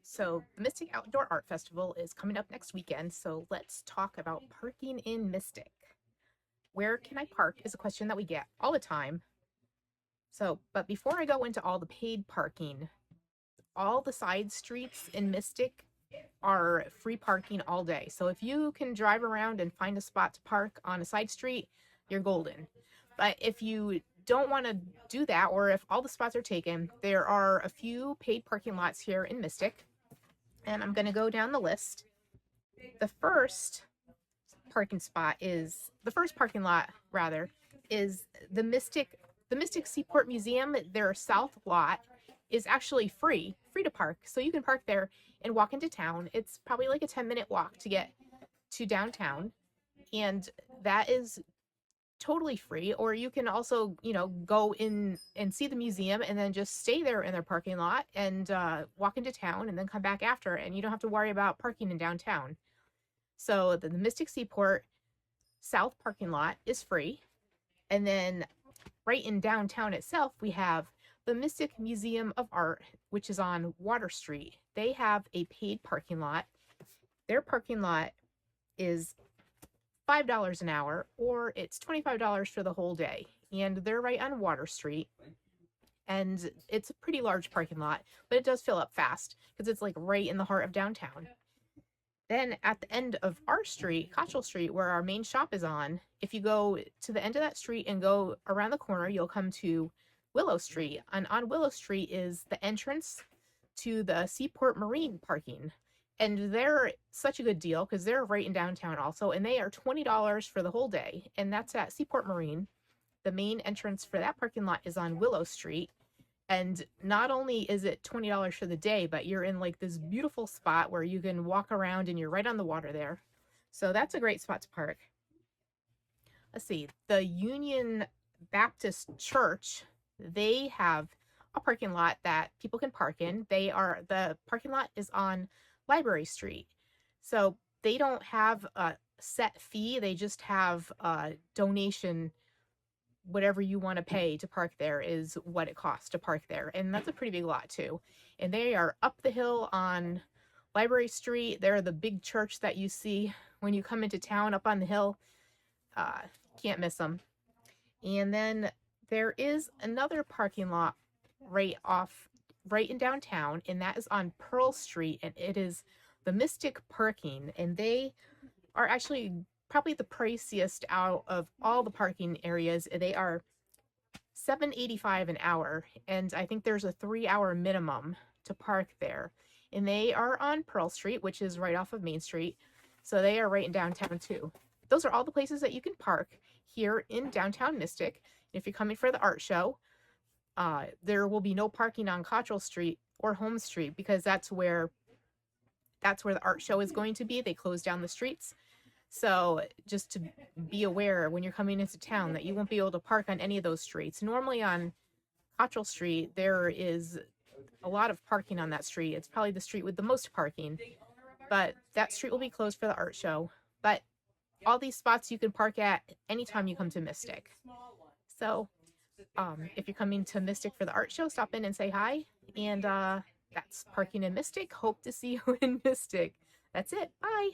So, the Mystic Outdoor Art Festival is coming up next weekend, so let's talk about parking in Mystic. Where can I park is a question that we get all the time. But before I go into all the paid parking, all the side streets in Mystic are free parking all day. So, if you can drive around and find a spot to park on a side street, you're golden. But if you don't want to do that, or if all the spots are taken, there are a few paid parking lots here in Mystic, and I'm going to go down the list. The first parking lot rather is the Mystic Seaport Museum. Their south lot is actually free to park. So you can park there and walk into town. It's probably like a 10-minute walk to get to downtown, and that is totally free. Or you can also, go in and see the museum and then just stay there in their parking lot and walk into town and then come back after, and you don't have to worry about parking in downtown. So the Mystic Seaport South parking lot is free. And then right in downtown itself, we have the Mystic Museum of Art, which is on Water Street. They have a paid parking lot. Their parking lot is $5 an hour, or it's $25 for the whole day. And they're right on Water Street. And it's a pretty large parking lot, but it does fill up fast because it's like right in the heart of downtown. Then at the end of our street, Cottrell Street, where our main shop is on, if you go to the end of that street and go around the corner, you'll come to Willow Street. And on Willow Street is the entrance to the Seaport Marine parking. And they're such a good deal because they're right in downtown also, and they are $20 for the whole day. And that's at Seaport Marine. The main entrance for that parking lot is on Willow Street. And not only is it $20 for the day, but you're in like this beautiful spot where you can walk around and you're right on the water there. So that's a great spot to park. Let's see, the Union Baptist Church, they have a parking lot that people can park in. The parking lot is on Library Street. So they don't have a set fee, they just have a donation. Whatever you want to pay to park there is what it costs to park there. And that's a pretty big lot too. And they are up the hill on Library Street. They're the big church that you see when you come into town up on the hill. Can't miss them. And then there is another parking lot right in downtown, and that is on Pearl Street, and it is the Mystic Parking, and they are actually probably the priciest out of all the parking areas. They are $7.85 an hour, and I think there's a 3-hour minimum to park there. And they are on Pearl Street, which is right off of Main Street, so they are right in downtown too. Those are all the places that you can park here in downtown Mystic. If you're coming for the art show, there will be no parking on Cottrell Street or Home Street because that's where the art show is going to be. They close down the streets. So just to be aware when you're coming into town that you won't be able to park on any of those streets. Normally on Cottrell Street, there is a lot of parking on that street. It's probably the street with the most parking, but that street will be closed for the art show. But all these spots you can park at anytime you come to Mystic. So if you're coming to Mystic for the art show, stop in and say hi. And that's parking in Mystic. Hope to see you in Mystic. That's it. Bye.